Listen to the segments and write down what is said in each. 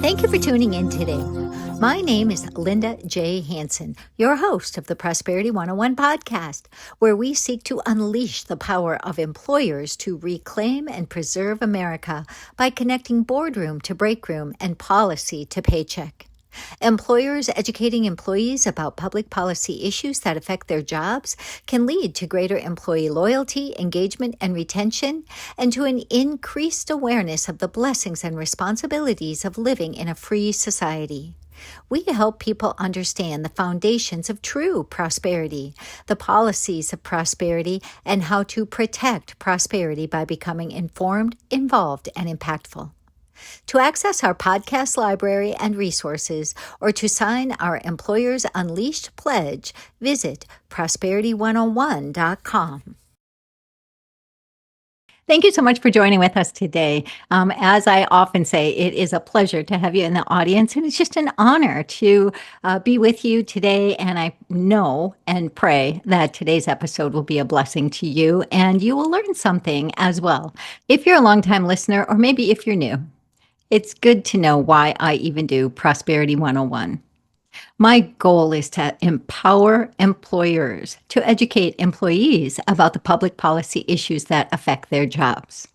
Thank you for tuning in today. My name is Linda J. Hansen, your host of the Prosperity 101 podcast, where we seek to unleash the power of employers to reclaim and preserve America by connecting boardroom to breakroom and policy to paycheck. Employers educating employees about public policy issues that affect their jobs can lead to greater employee loyalty, engagement, and retention, and to an increased awareness of the blessings and responsibilities of living in a free society. We help people understand the foundations of true prosperity, the policies of prosperity, and how to protect prosperity by becoming informed, involved, and impactful. To access our podcast library and resources, or to sign our Employers Unleashed pledge, visit prosperity101.com. Thank you so much for joining with us today. As I often say, it is a pleasure to have you in the audience, and it's just an honor to be with you today. And I know and pray that today's episode will be a blessing to you, and you will learn something as well. If you're a longtime listener, or maybe if you're new, it's good to know why I even do Prosperity 101. My goal is to empower employers to educate employees about the public policy issues that affect their jobs.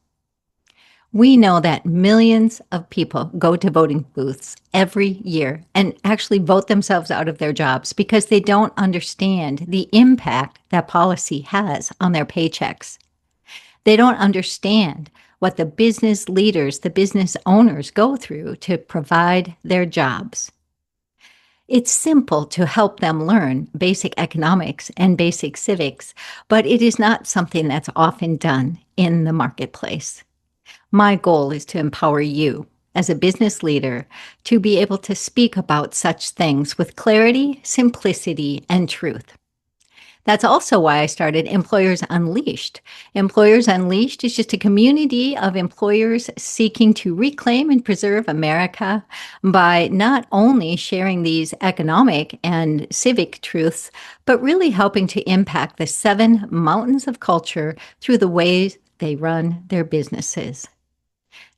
We know that millions of people go to voting booths every year and actually vote themselves out of their jobs because they don't understand the impact that policy has on their paychecks. They don't understand what the business leaders, the business owners go through to provide their jobs. It's simple to help them learn basic economics and basic civics, but it is not something that's often done in the marketplace. My goal is to empower you as a business leader to be able to speak about such things with clarity, simplicity, and truth. That's also why I started Employers Unleashed. Employers Unleashed is just a community of employers seeking to reclaim and preserve America by not only sharing these economic and civic truths, but really helping to impact the 7 mountains of culture through the ways they run their businesses.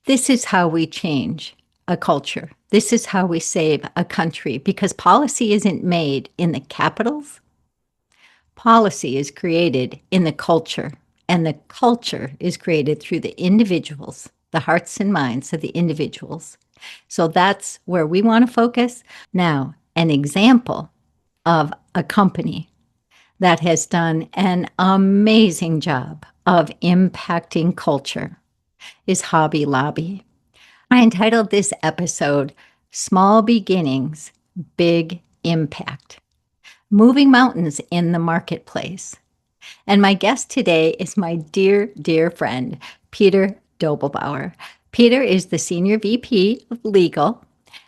This is how we change a culture. This is how we save a country, because policy isn't made in the capitals. Policy is created in the culture, and the culture is created through the individuals, the hearts and minds of the individuals. So that's where we want to focus. Now, an example of a company that has done an amazing job of impacting culture is Hobby Lobby. I entitled this episode, Small Beginnings, Big Impact. Moving mountains in the marketplace. And my guest today is my dear, dear friend, Peter Dobelbower. Peter is the Senior VP of Legal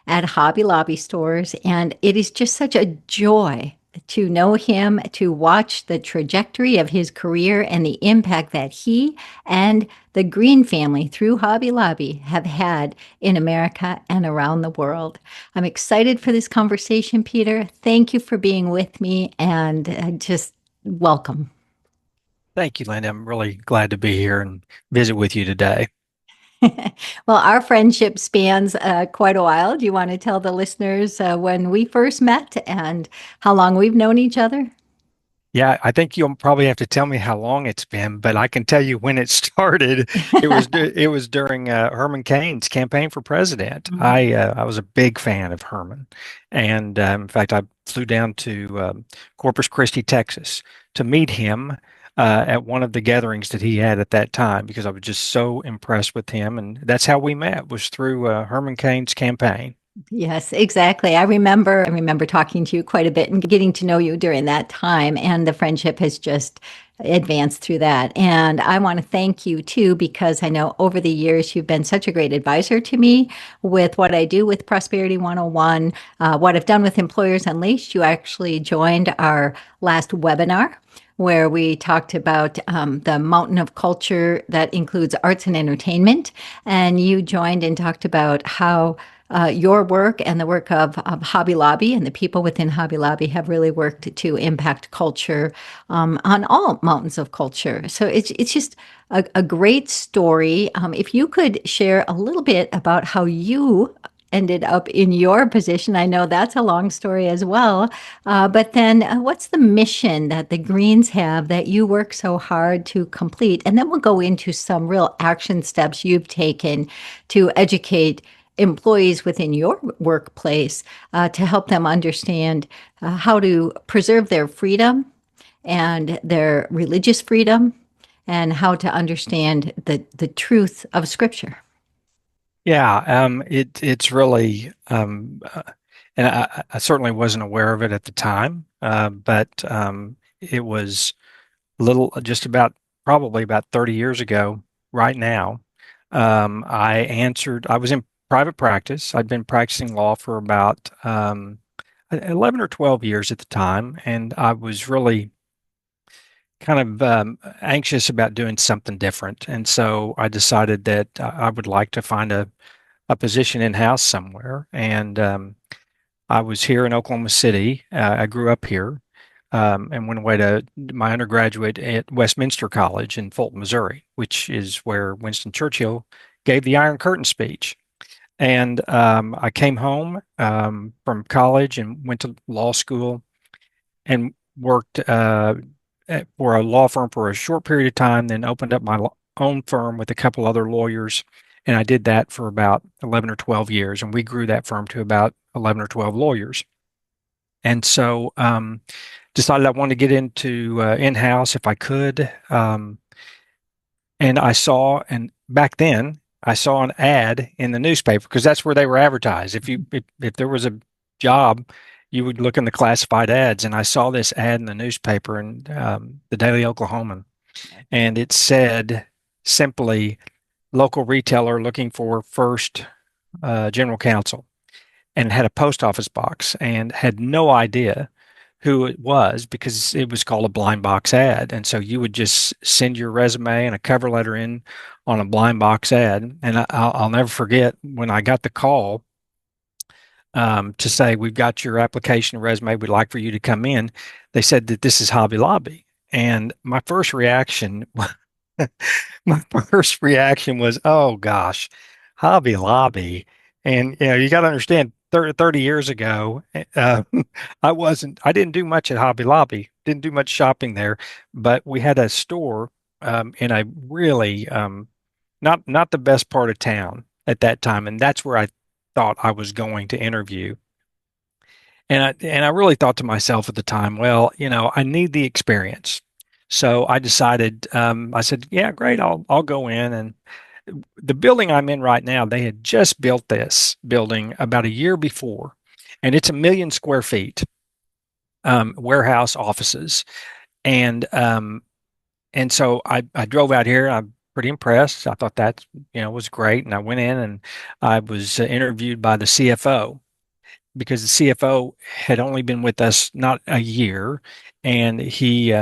at Hobby Lobby stores, and it is just such a joy to know him, to watch the trajectory of his career and the impact that he and the Green family through Hobby Lobby have had in America and around the world. I'm excited for this conversation, Peter. Thank you for being with me, and just welcome. Thank you, Linda. I'm really glad to be here and visit with you today. Well, our friendship spans quite a while. Do you want to tell the listeners when we first met and how long we've known each other? Yeah, I think you'll probably have to tell me how long it's been, but I can tell you when it started. It was during Herman Cain's campaign for president. I was a big fan of Herman, and in fact, I flew down to Corpus Christi, Texas, to meet him at one of the gatherings that he had at that time because I was just so impressed with him, and that's how we met, was through Herman Cain's campaign. Yes, exactly. I remember talking to you quite a bit and getting to know you during that time, and the friendship has just advanced through that. And I want to thank you too, because I know over the years you've been such a great advisor to me with what I do with Prosperity 101, what I've done with Employers Unleashed. You actually joined our last webinar where we talked about the mountain of culture that includes arts and entertainment. And you joined and talked about how your work and the work of Hobby Lobby and the people within Hobby Lobby have really worked to impact culture on all mountains of culture. So it's just a great story. If you could share a little bit about how you ended up in your position. I know that's a long story as well. But then what's the mission that the Greens have that you work so hard to complete? And then we'll go into some real action steps you've taken to educate employees within your workplace to help them understand how to preserve their freedom and their religious freedom and how to understand the truth of Scripture. Yeah, it's really, and I certainly wasn't aware of it at the time, but it was a little, just about, probably about 30 years ago, right now. I was in private practice. I'd been practicing law for about 11 or 12 years at the time, and I was really kind of anxious about doing something different. And so I decided that I would like to find a position in-house somewhere. And I was here in Oklahoma City. I grew up here and went away to my undergraduate at Westminster College in Fulton, Missouri, which is where Winston Churchill gave the Iron Curtain speech. And I came home from college and went to law school and worked for a law firm for a short period of time, then opened up my own firm with a couple other lawyers. And I did that for about 11 or 12 years. And we grew that firm to about 11 or 12 lawyers. And so decided I wanted to get into in-house if I could. And and back then I saw an ad in the newspaper because that's where they were advertised. If there was a job, you would look in the classified ads, and I saw this ad in the newspaper and the Daily Oklahoman, and it said simply local retailer looking for first general counsel, and had a post office box, and had no idea who it was because it was called a blind box ad. And so you would just send your resume and a cover letter in on a blind box ad. And I'll never forget when I got the call to say, we've got your application and resume. We'd like for you to come in. They said that this is Hobby Lobby. And my first reaction, my first reaction was, oh gosh, Hobby Lobby. And you got to understand, 30 years ago, I didn't do much at Hobby Lobby, didn't do much shopping there, but we had a store in a really not the best part of town at that time, and that's where I thought I was going to interview. And I really thought to myself at the time, well, I need the experience. So I decided, I said, yeah, great, I'll go in. And the building I'm in right now, they had just built this building about a year before, and it's 1 million square feet, warehouse offices. And so I drove out here. I'm pretty impressed. I thought that, was great. And I went in and I was interviewed by the CFO because the CFO had only been with us not a year, and he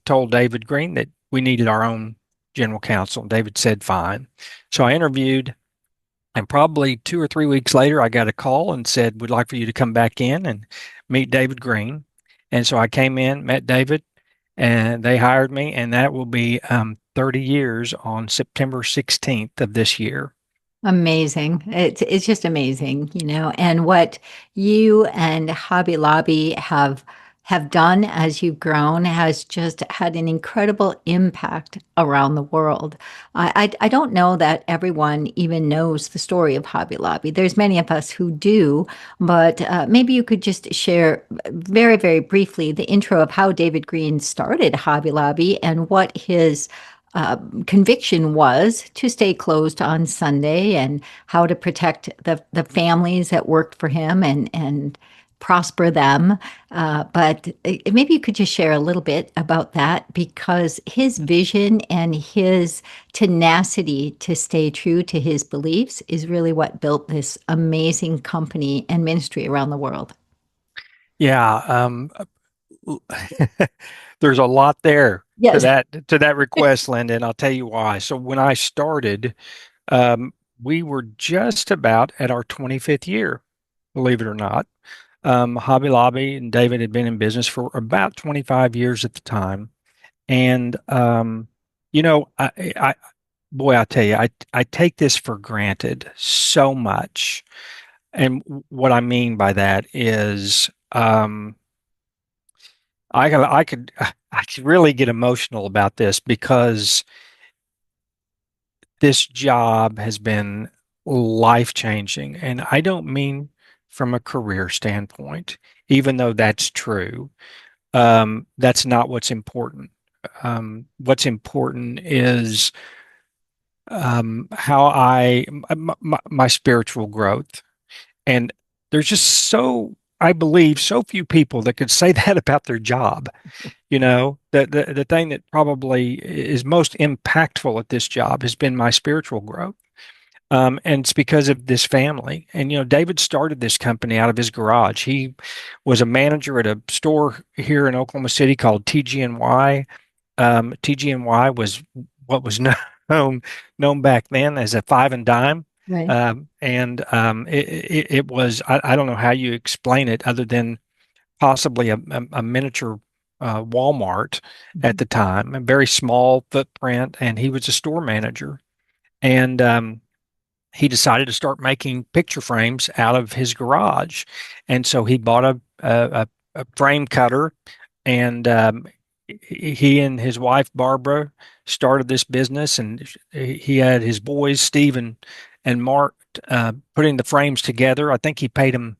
told David Green that we needed our own general counsel. David said fine. So I interviewed, and probably 2 or 3 weeks later, I got a call and said, we'd like for you to come back in and meet David Green. And so I came in, met David, and they hired me, and that will be 30 years on September 16th of this year. Amazing. It's just amazing, and what you and Hobby Lobby have done as you've grown has just had an incredible impact around the world. I don't know that everyone even knows the story of Hobby Lobby. There's many of us who do, but maybe you could just share very, very briefly the intro of how David Green started Hobby Lobby and what his conviction was to stay closed on Sunday and how to protect the families that worked for him and prosper them. But maybe you could just share a little bit about that because his vision and his tenacity to stay true to his beliefs is really what built this amazing company and ministry around the world. Yeah, there's a lot there to Yes. that request, Linda, and I'll tell you why. So when I started, um, we were just about at our 25th year, believe it or not. Hobby Lobby and David had been in business for about 25 years at the time. And, you know, boy, I tell you, I take this for granted so much. And what I mean by that is, I could really get emotional about this because this job has been life changing. And I don't mean from a career standpoint, even though that's true. That's not what's important. What's important is how my spiritual growth. And there's just I believe, so few people that could say that about their job. You know, the thing that probably is most impactful at this job has been my spiritual growth. And it's because of this family. And, you know, David started this company out of his garage. He was a manager at a store here in Oklahoma City called TG&Y. TG&Y was what was known, known back then as a five and dime. Right. It was, I don't know how you explain it other than possibly a miniature Walmart at Mhm. the time, a very small footprint, and he was a store manager. And he decided to start making picture frames out of his garage. And so he bought a frame cutter, and he and his wife, Barbara, started this business. And he had his boys, Steve and Mark, putting the frames together. I think he paid him,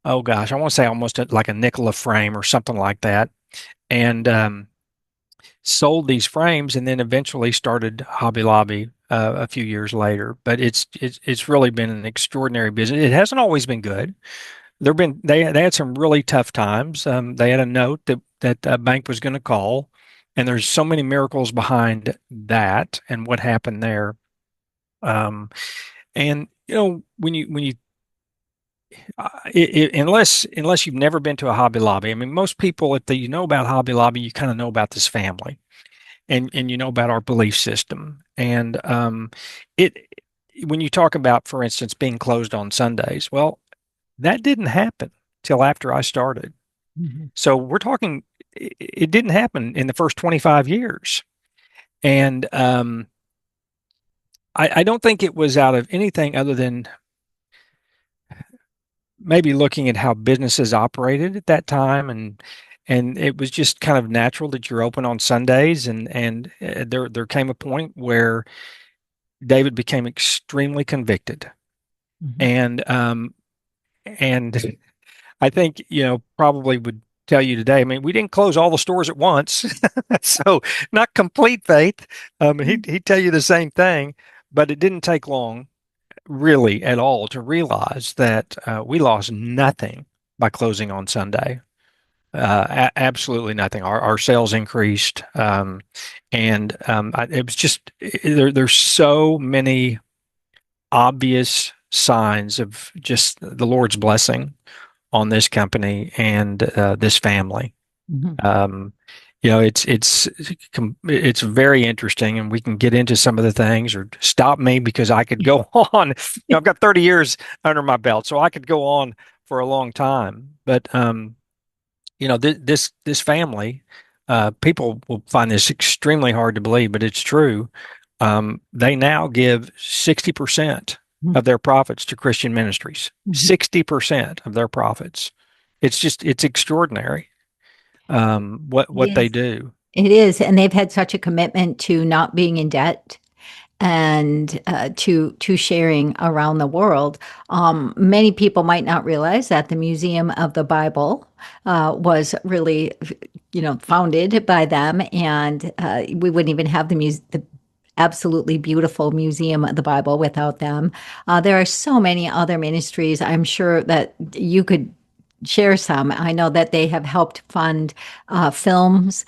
oh gosh, I want to say almost like a nickel a frame or something like that. And sold these frames, and then eventually started Hobby Lobby a few years later. But it's really been an extraordinary business. It hasn't always been good. They had some really tough times. They had a note that a bank was going to call, and there's so many miracles behind that and what happened there. Um, and you know, when you unless you've never been to a Hobby Lobby, I mean, most people, if you know about Hobby Lobby, you kind of know about this family, and you know about our belief system. And it when you talk about, for instance, being closed on Sundays, well, that didn't happen till after I started. Mhm. So we're talking, it didn't happen in the first 25 years. And I don't think it was out of anything other than maybe looking at how businesses operated at that time, and it was just kind of natural that you're open on Sundays. And there came a point where David became extremely convicted. Mhm. And I think, you know, probably would tell you today. I mean, we didn't close all the stores at once, so not complete faith. He'd tell you the same thing, but it didn't take long, really, at all, to realize that we lost nothing by closing on Sunday. Absolutely nothing. Our sales increased, it was just there's so many obvious signs of just the Lord's blessing on this company and this family. Mhm. Um, you know, it's very interesting, and we can get into some of the things, or stop me because I could go on. You know, I've got 30 years under my belt, so I could go on for a long time. But you know, this family, people will find this extremely hard to believe, but it's true. They now give 60% Mhm. of their profits to Christian ministries. Mhm. 60% of their profits. It's extraordinary, what they Yes, do. it is. And they've had such a commitment to not being in debt and to sharing around the world. Many people might not realize that the Museum of the Bible was really, founded by them, and we wouldn't even have the absolutely beautiful Museum of the Bible without them. There are so many other ministries. I'm sure that you could share some. I know that they have helped fund films.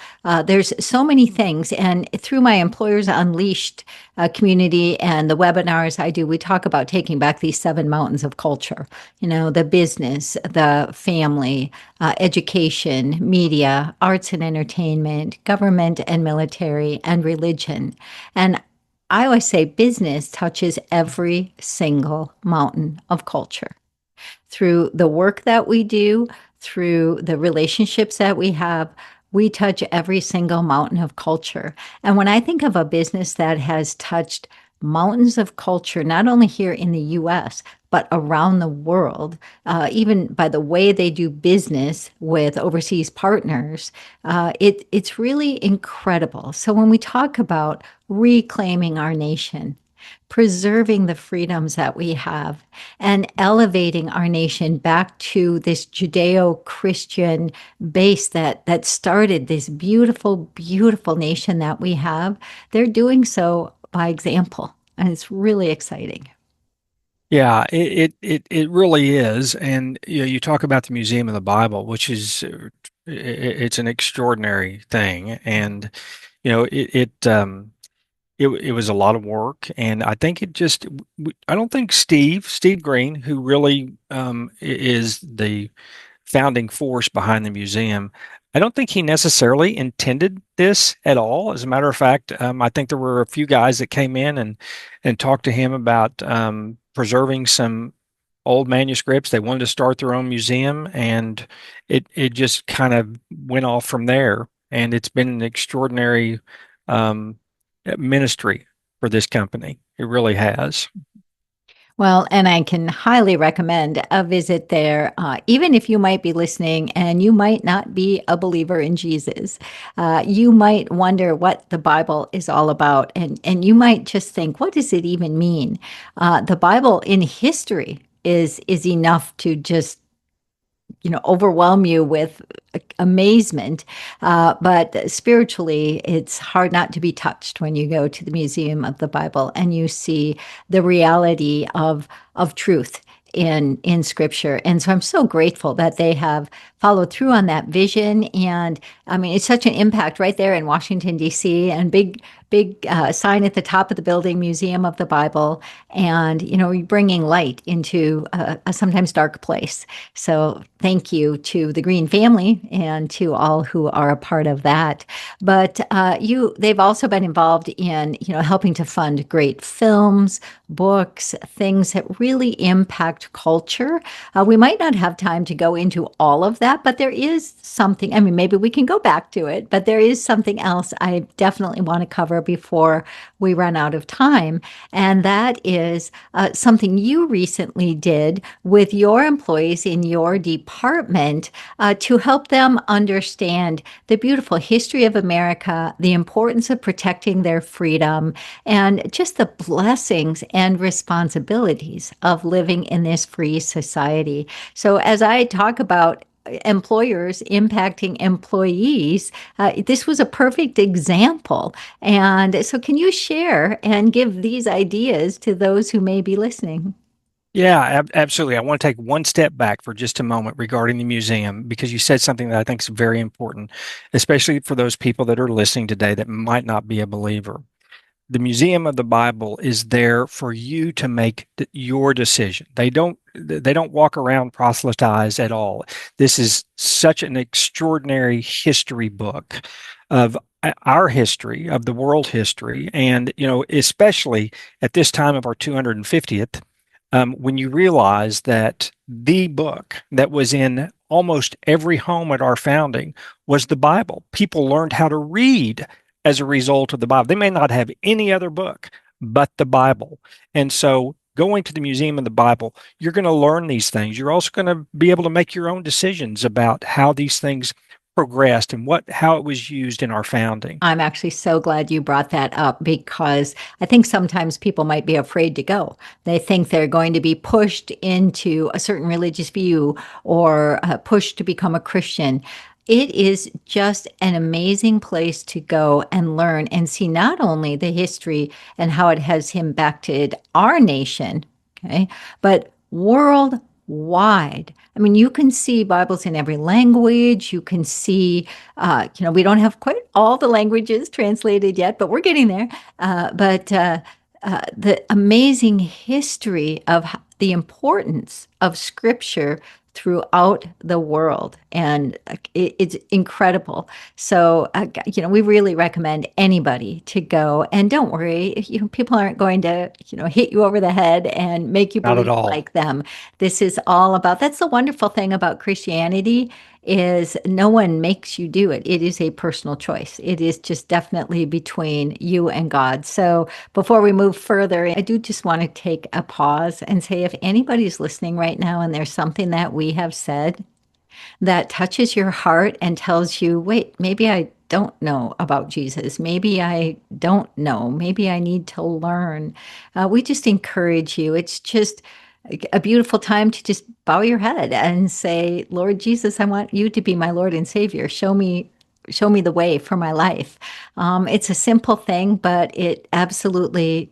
There's so many things. And through my Employers Unleashed community and the webinars I do, we talk about taking back these seven mountains of culture, the business, the family, education, media, arts and entertainment, government and military, and religion. And I always say business touches every single mountain of culture through the work that we do, through the relationships that we have. We touch every single mountain of culture. And when I think of a business that has touched mountains of culture, not only here in the US, but around the world, even by the way they do business with overseas partners, it's really incredible. So when we talk about reclaiming our nation, preserving the freedoms that we have, and elevating our nation back to this Judeo-Christian base that started this beautiful, beautiful nation that we have. They're doing so by example, and it's really exciting. Yeah, it really is. And you talk about the Museum of the Bible, which is it's an extraordinary thing. And it was a lot of work, and I think I don't think Steve Green, who really is the founding force behind the museum, I don't think he necessarily intended this at all. As a matter of fact, I think there were a few guys that came in and talked to him about preserving some old manuscripts. They wanted to start their own museum, and it just kind of went off from there. And it's been an extraordinary um, ministry for this company. It really has. Well, and I can highly recommend a visit there, even if you might be listening and you might not be a believer in Jesus. You might wonder what the Bible is all about, and you might just think, what does it even mean? The Bible in history is enough to just overwhelm you with amazement. But spiritually, it's hard not to be touched when you go to the Museum of the Bible and you see the reality of truth in Scripture. And so I'm so grateful that they have followed through on that vision. And I mean, it's such an impact right there in Washington, D.C., and big sign at the top of the building, Museum of the Bible, and bringing light into a sometimes dark place. So thank you to the Green family and to all who are a part of that. But they've also been involved in helping to fund great films, books, things that really impact culture. We might not have time to go into all of that, but there is something. I mean, maybe we can go back to it, but there is something else I definitely want to cover before we run out of time. And that is something you recently did with your employees in your department to help them understand the beautiful history of America, the importance of protecting their freedom, and just the blessings and responsibilities of living in this free society. So, as I talk about employers impacting employees, this was a perfect example. And so, can you share and give these ideas to those who may be listening? Yeah, absolutely. I want to take one step back for just a moment regarding the museum because you said something that I think is very important, especially for those people that are listening today that might not be a believer. The Museum of the Bible is there for you to make your decision. They don't walk around proselytize at all. This is such an extraordinary history book of our history, of the world history, and especially at this time of our 250th, when you realize that the book that was in almost every home at our founding was the Bible. People learned how to read as a result of the Bible. They may not have any other book but the Bible. And so going to the Museum of the Bible, you're going to learn these things. You're also going to be able to make your own decisions about how these things progressed and how it was used in our founding. I'm actually so glad you brought that up because I think sometimes people might be afraid to go. They think they're going to be pushed into a certain religious view or pushed to become a Christian. It is just an amazing place to go and learn and see not only the history and how it has impacted our nation, okay, but worldwide. I mean, you can see Bibles in every language. You can see, we don't have quite all the languages translated yet, but we're getting there. But the amazing history of the importance of Scripture throughout the world, and it's incredible. So, we really recommend anybody to go. And don't worry, people aren't going to, hit you over the head and make you Not at believe all. like them. This is all about, that's the wonderful thing about Christianity, is no one makes you do it. It is a personal choice. It is just definitely between you and God. So before we move further, I do just want to take a pause and say, if anybody's listening right now and there's something that we have said that touches your heart and tells you, wait, maybe I don't know about Jesus. Maybe I don't know. Maybe I need to learn. We just encourage you. It's just a beautiful time to just bow your head and say, Lord Jesus, I want you to be my Lord and Savior. Show me the way for my life. It's a simple thing, but it absolutely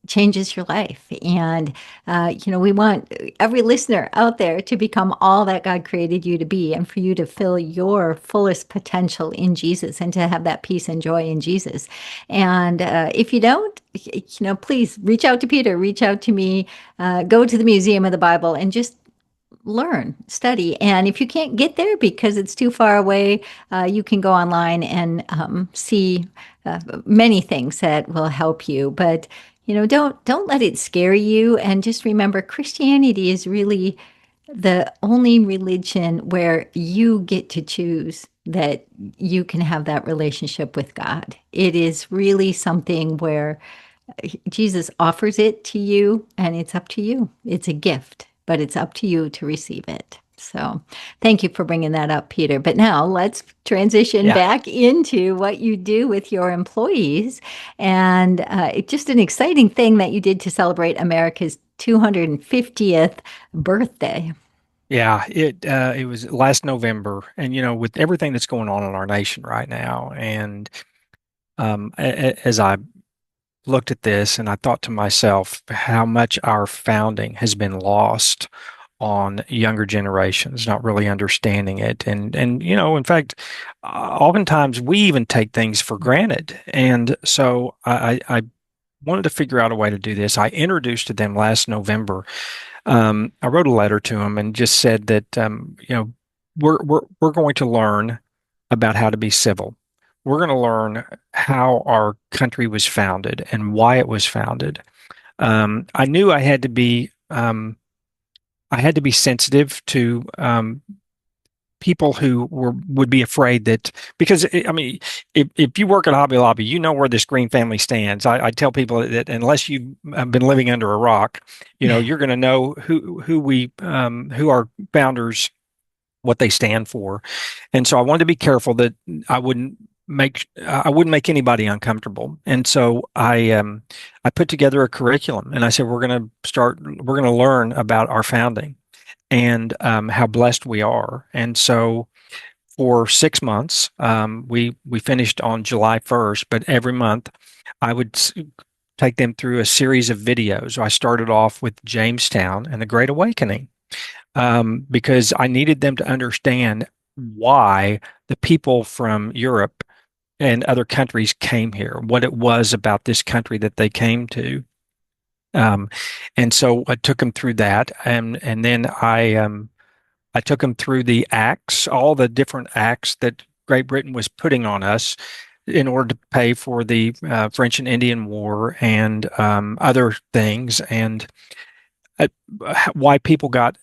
changes your life. And, we want every listener out there to become all that God created you to be, and for you to fill your fullest potential in Jesus and to have that peace and joy in Jesus. And if you don't, please reach out to Peter, reach out to me, go to the Museum of the Bible and just learn, study. And if you can't get there because it's too far away, you can go online and see many things that will help you. But don't let it scare you. And just remember, Christianity is really the only religion where you get to choose that you can have that relationship with God. It is really something where Jesus offers it to you, and it's up to you. It's a gift, but it's up to you to receive it. So thank you for bringing that up, Peter. But now let's transition Yeah. back into what you do with your employees. And it's just an exciting thing that you did to celebrate America's 250th birthday. Yeah, it was last November, and with everything that's going on in our nation right now, and as I looked at this, and I thought to myself how much our founding has been lost on younger generations, not really understanding it, and in fact, oftentimes we even take things for granted, and so I wanted to figure out a way to do this. I introduced to them last November. I wrote a letter to them and just said that we're going to learn about how to be civil. We're going to learn how our country was founded and why it was founded. I knew I had to be sensitive to people who would be afraid that because I mean if you work at Hobby Lobby, you know where this Green family stands. I tell people that unless you've been living under a rock, you're going to know who our founders, what they stand for, and so I wanted to be careful that I wouldn't make anybody uncomfortable, and so I put together a curriculum, and I said we're going to learn about our founding and how blessed we are. And so for 6 months, we finished on July 1st, but every month I would take them through a series of videos. I started off with Jamestown and the Great Awakening because I needed them to understand why the people from Europe and other countries came here, what it was about this country that they came to. Um, and so I took them through that, and then I took them through the acts, all the different acts that Great Britain was putting on us in order to pay for the French and Indian War and other things, and uh, why people got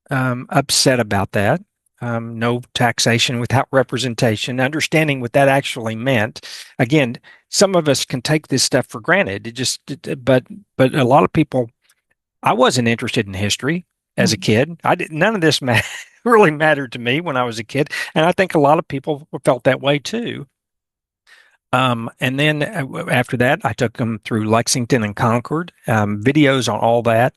upset about that. No taxation without representation, understanding what that actually meant. Again, some of us can take this stuff for granted. But a lot of people. I wasn't interested in history as a kid. None of this really mattered to me when I was a kid, and I think a lot of people felt that way too. And then after that, I took them through Lexington and Concord, videos on all that.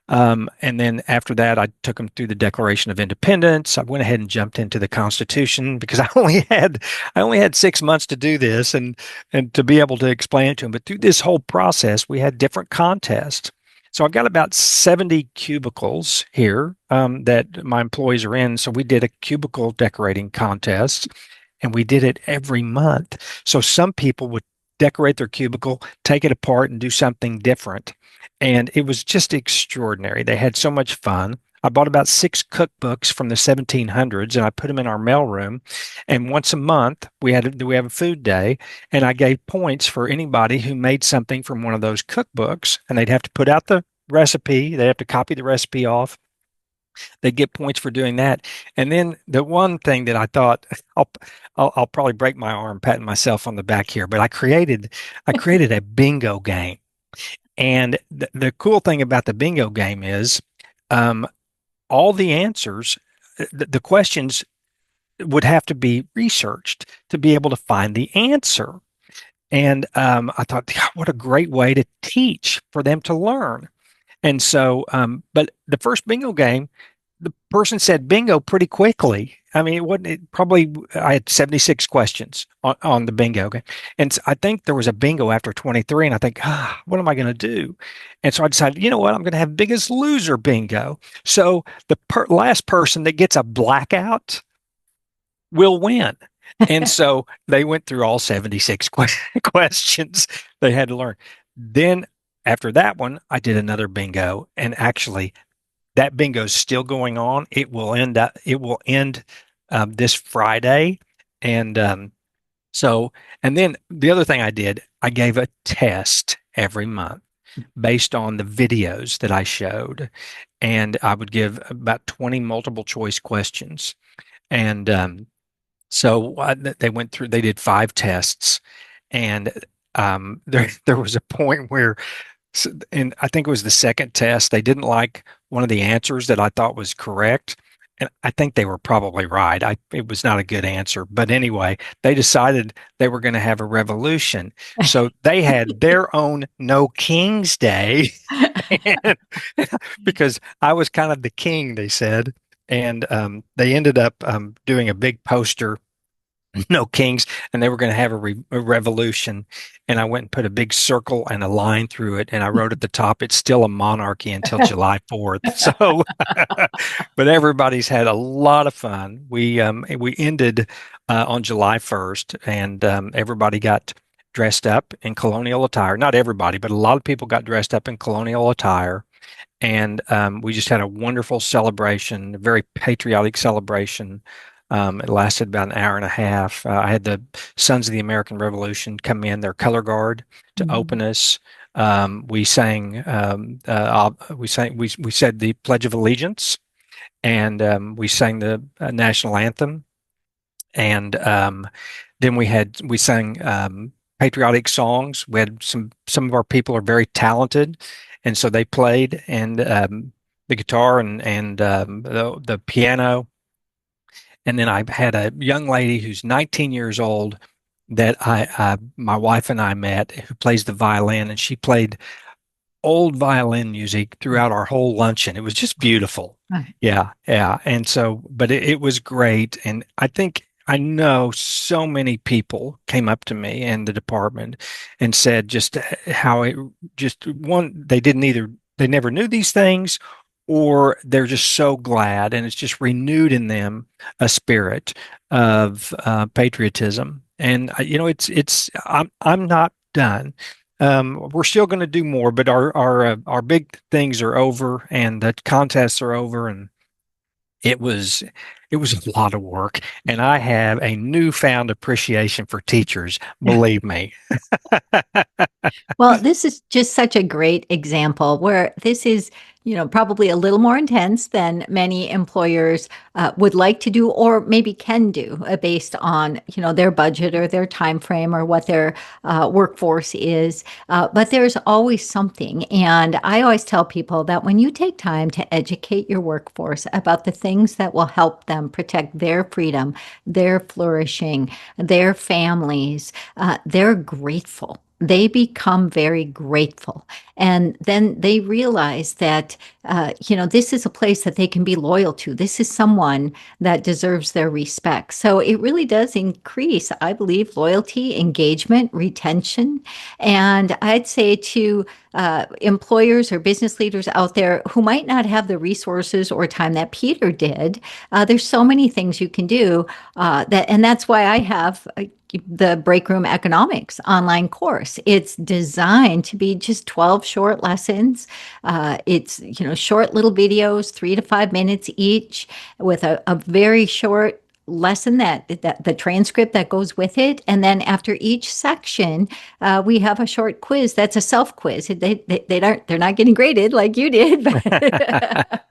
And then after that, I took them through the Declaration of Independence. I went ahead and jumped into the Constitution because I only had 6 months to do this and to be able to explain it to them. But through this whole process, we had different contests. So I've got about 70 cubicles here that my employees are in. So we did a cubicle decorating contest, and we did it every month. So some people would decorate their cubicle, take it apart, and do something different. And it was just extraordinary. They had so much fun. I bought about six cookbooks from the 1700s and I put them in our mailroom. And once a month, we have a food day, and I gave points for anybody who made something from one of those cookbooks, and they'd have to put out the recipe, they have to copy the recipe off. They get points for doing that. And then the one thing that I thought I'll I'll probably break my arm patting myself on the back here, but I created a bingo game. And the cool thing about the bingo game is um, all the answers, the questions would have to be researched to be able to find the answer. And I thought, "God, what a great way to teach for them to learn." And so, but the first bingo game, the person said bingo pretty quickly. I mean, it wasn't it probably, I had 76 questions on the bingo game. And I think there was a bingo after 23. And I think, what am I going to do? And so I decided, you know what? I'm going to have biggest loser bingo. So the last person that gets a blackout will win. And so they went through all 76 questions they had to learn. Then after that one, I did another bingo, and actually that bingo is still going on. It will end this Friday. And so, and then the other thing I did, I gave a test every month based on the videos that I showed. And I would give about 20 multiple choice questions. And so they went through, they did five tests. And there was a point where, and I think it was the second test, they didn't like one of the answers that I thought was correct. And I think they were probably right. It was not a good answer. But anyway, they decided they were going to have a revolution. So they had their own No King's Day. And because I was kind of the king, they said. And they ended up doing a big poster, no kings, and they were going to have a revolution. And I went and put a big circle and a line through it, and I wrote at the top, "It's still a monarchy until July 4th." So, but everybody's had a lot of fun. We ended on July 1st, and everybody got dressed up in colonial attire. Not everybody, but a lot of people got dressed up in colonial attire. And we just had a wonderful celebration, a very patriotic celebration. It lasted about an hour and a half. I had the Sons of the American Revolution come in, their color guard, to open us. We sang, we said the Pledge of Allegiance, and we sang the national anthem. And then we sang patriotic songs. We had some of our people are very talented, and so they played, and the guitar and the piano. And then I had a young lady who's 19 years old that my wife and I met, who plays the violin, and she played old violin music throughout our whole luncheon. It was just beautiful. Right. Yeah, yeah. And so, but it was great. And I know so many people came up to me in the department and said just how it just one, they never knew these things, or they're just so glad, and it's just renewed in them a spirit of patriotism. And I'm not done. We're still going to do more, but our big things are over, and the contests are over, and it was it was a lot of work, and I have a newfound appreciation for teachers. Believe me. Well, this is just such a great example where this is, probably a little more intense than many employers would like to do or maybe can do based on, their budget or their time frame or what their workforce is. But there's always something. And I always tell people that when you take time to educate your workforce about the things that will help them protect their freedom, their flourishing, their families, they're grateful. They become very grateful. And then they realize that, this is a place that they can be loyal to. This is someone that deserves their respect. So it really does increase, I believe, loyalty, engagement, retention. And I'd say to employers or business leaders out there who might not have the resources or time that Peter did, there's so many things you can do and that's why I have the Break Room Economics online course. It's designed to be just 12 short lessons. It's, short little videos, 3 to 5 minutes each, with a very short lesson that the transcript that goes with it. And then after each section, we have a short quiz that's a self quiz. They're not getting graded like you did, but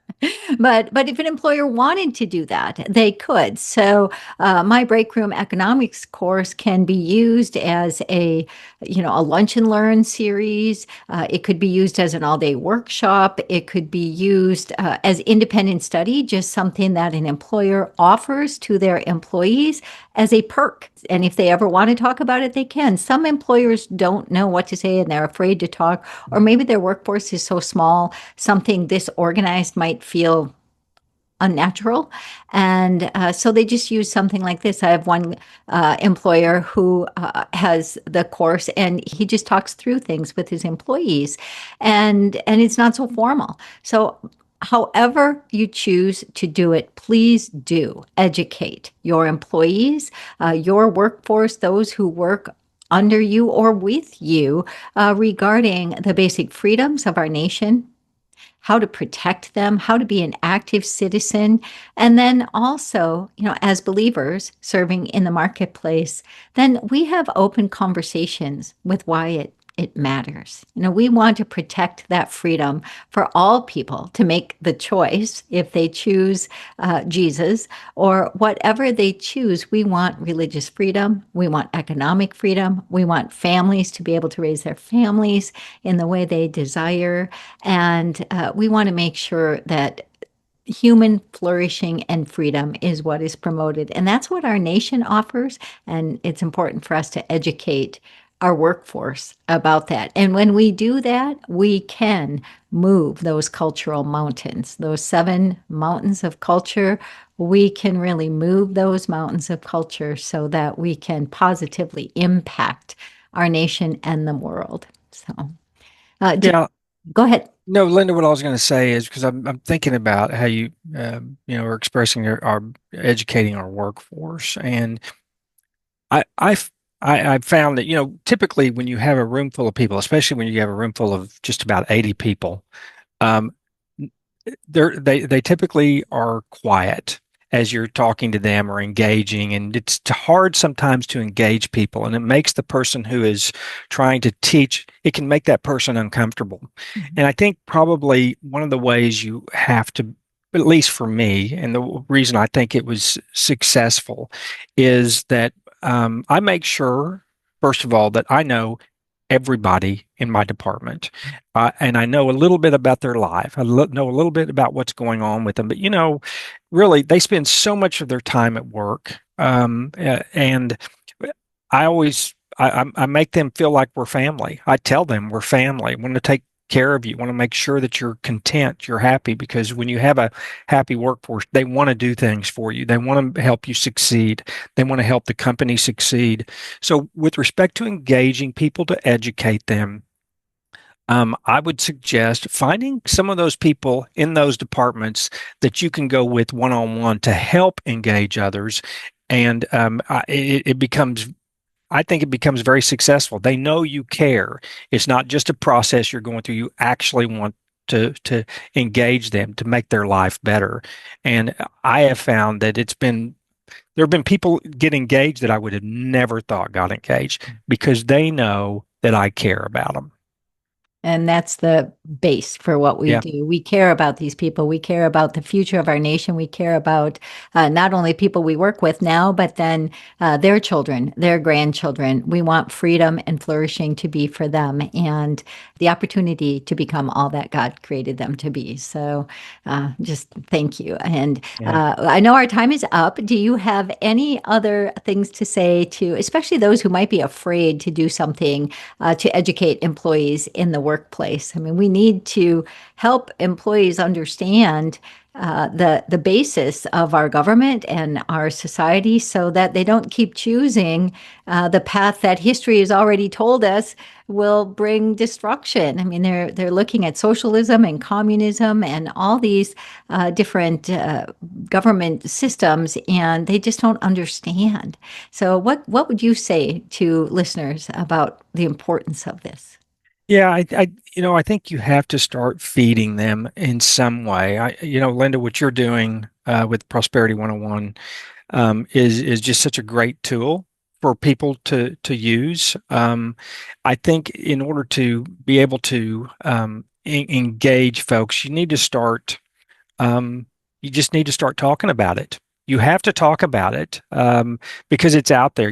but if an employer wanted to do that, they could. So my break room economics course can be used as a lunch and learn series. It could be used as an all day workshop. It could be used as independent study, just something that an employer offers to their employees as a perk. And if they ever want to talk about it, they can. Some employers don't know what to say and they're afraid to talk, or maybe their workforce is so small, something disorganized might feel unnatural. And so they just use something like this. I have one employer who has the course and he just talks through things with his employees and it's not so formal. So however you choose to do it, please do educate your employees, your workforce, those who work under you or with you regarding the basic freedoms of our nation, how to protect them, how to be an active citizen. And then also, as believers serving in the marketplace, then we have open conversations with why it matters. We want to protect that freedom for all people to make the choice if they choose Jesus or whatever they choose. We want religious freedom. We want economic freedom. We want families to be able to raise their families in the way they desire. And we want to make sure that human flourishing and freedom is what is promoted. And that's what our nation offers. And it's important for us to educate our workforce about that. And when we do that, we can move those cultural mountains, those 7 mountains of culture. We can really move those mountains of culture so that we can positively impact our nation and the world. So, Yeah. go ahead. No, Linda, what I was going to say is because I'm thinking about how you, are expressing our educating our workforce. And I, I've, I've found that, typically when you have a room full of people, especially when you have a room full of just about 80 people, um, they typically are quiet as you're talking to them or engaging, and it's hard sometimes to engage people, and it makes the person who is trying to teach, it can make that person uncomfortable. Mhm. And I think probably one of the ways you have to, at least for me, and the reason I think it was successful is that I make sure, first of all, that I know everybody in my department. And I know a little bit about their life. Know a little bit about what's going on with them. But, really, they spend so much of their time at work. And I always, I make them feel like we're family. I tell them we're family. I want to take care of you. Want to make sure that you're content, you're happy, because when you have a happy workforce, they want to do things for you. They want to help you succeed. They want to help the company succeed. So with respect to engaging people to educate them, I would suggest finding some of those people in those departments that you can go with one-on-one to help engage others. And it becomes, I think it becomes very successful. They know you care. It's not just a process you're going through. You actually want to engage them to make their life better. And I have found that there have been people get engaged that I would have never thought got engaged because they know that I care about them. And that's the base for what we Yeah. do. We care about these people. We care about the future of our nation. We care about not only people we work with now, but then their children, their grandchildren. We want freedom and flourishing to be for them and the opportunity to become all that God created them to be. So just thank you. And Yeah. I know our time is up. Do you have any other things to say to, especially those who might be afraid to do something to educate employees in the workplace? I mean, we need to help employees understand the basis of our government and our society, so that they don't keep choosing the path that history has already told us will bring destruction. I mean, they're looking at socialism and communism and all these different government systems, and they just don't understand. So, what would you say to listeners about the importance of this? Yeah, I think you have to start feeding them in some way. Linda, what you're doing with Prosperity 101 is just such a great tool for people to use. I think in order to be able to engage folks, um, you just need to start talking about it. You have to talk about it because it's out there.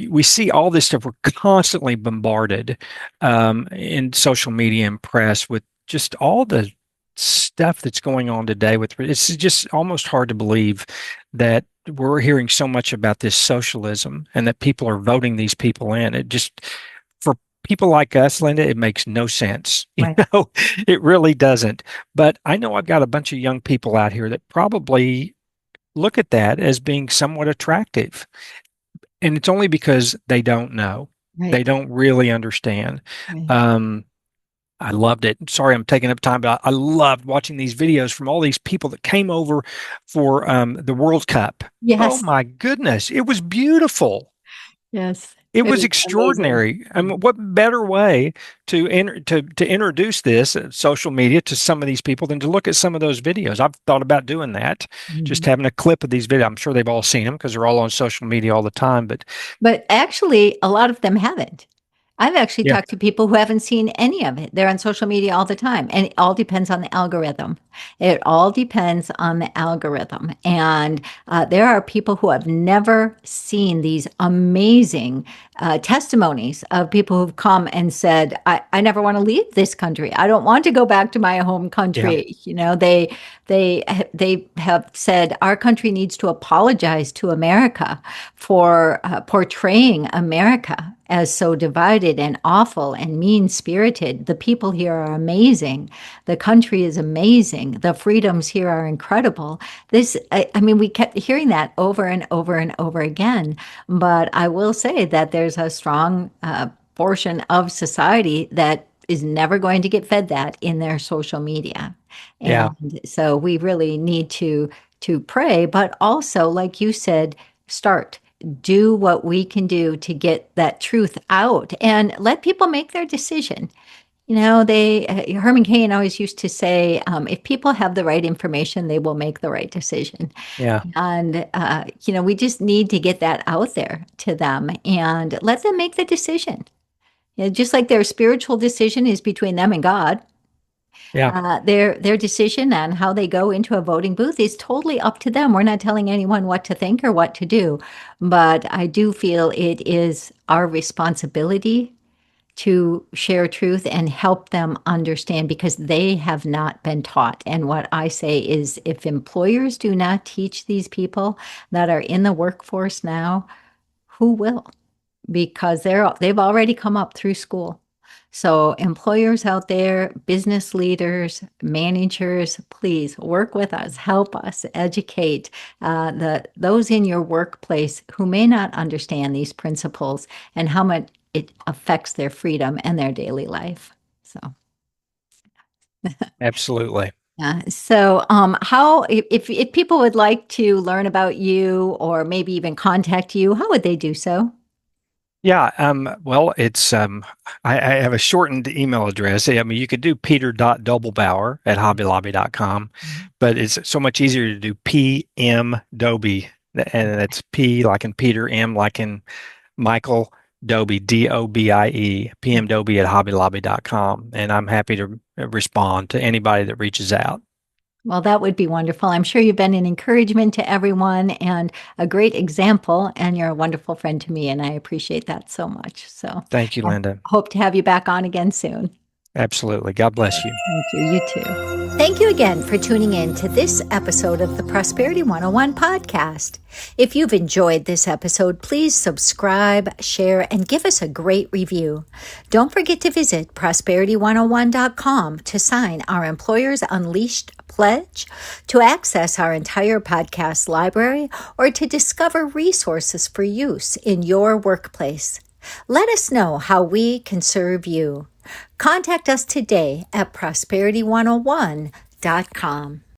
We see all this stuff. We're constantly bombarded in social media and press with just all the stuff that's going on today. It's just almost hard to believe that we're hearing so much about this socialism and that people are voting these people in. It just for people like us, Linda, it makes no sense. Right. It really doesn't. But I know I've got a bunch of young people out here that probably look at that as being somewhat attractive. And it's only because they don't know. They Right. don't really understand. Right. Um, I loved it. Sorry, I'm taking up time, but I loved watching these videos from all these people that came over for the World Cup. Oh Yes. my goodness, it was beautiful. Yes. It It was was amazing. extraordinary. I mean, what better way to introduce this social media to some of these people than to look at some of those videos? I've thought about doing that, just Mhm. having a clip of these videos. I'm sure they've all seen them because they're all on social media all the time. But But actually, a lot of them haven't. I've actually yeah, talked to people who haven't seen any of it. They're on social media all the time, and it all depends on the algorithm. It all depends on the algorithm. And there are people who have never seen these amazing testimonies of people who've come and said, I never want to leave this country. I don't want to go back to my home yeah, country. They have said our country needs to apologize to America for portraying America as so divided and awful and mean spirited. The people here are amazing. The country is amazing. The freedoms here are incredible. I mean, we kept hearing that over and over and over again. But I will say that there's a strong portion of society that is never going to get fed that in their social media. yeah, And so we really need to pray, but also, like you said, start do what we can do to get that truth out and let people make their decision. Herman Cain always used to say, if people have the right information, they will make the right decision. yeah, And, we just need to get that out there to them and let them make the decision. Just like their spiritual decision is between them and God, yeah, their decision on how they go into a voting booth is totally up to them. We're not telling anyone what to think or what to do, but I do feel it is our responsibility to share truth and help them understand because they have not been taught. And what I say is if employers do not teach these people that are in the workforce now, who will? Because they've already come up through school. So employers out there, business leaders, managers, please work with us, help us educate the those in your workplace who may not understand these principles and how much it affects their freedom and their daily life. So absolutely. yeah. So how if people would like to learn about you or maybe even contact you, how would they do so? Yeah, well, I have a shortened email address. I mean, you could do peter.dobelbower at hobbylobby.com, but it's so much easier to do PM Dobie, and that's P like in Peter, M like in Michael, Dobie, Dobie, Dobie at hobbylobby.com. And I'm happy to respond to anybody that reaches out. Well, that would be wonderful. I'm sure you've been an encouragement to everyone and a great example, and you're a wonderful friend to me, and I appreciate that so much. So Thank you, I Linda. hope to have you back on again soon. Absolutely. God bless you. Thank you. You too. Thank you again for tuning in to this episode of the Prosperity 101 podcast. If you've enjoyed this episode, please subscribe, share, and give us a great review. Don't forget to visit prosperity101.com to sign our Employers Unleashed pledge, to access our entire podcast library, or to discover resources for use in your workplace. Let us know how we can serve you. Contact us today at prosperity101.com.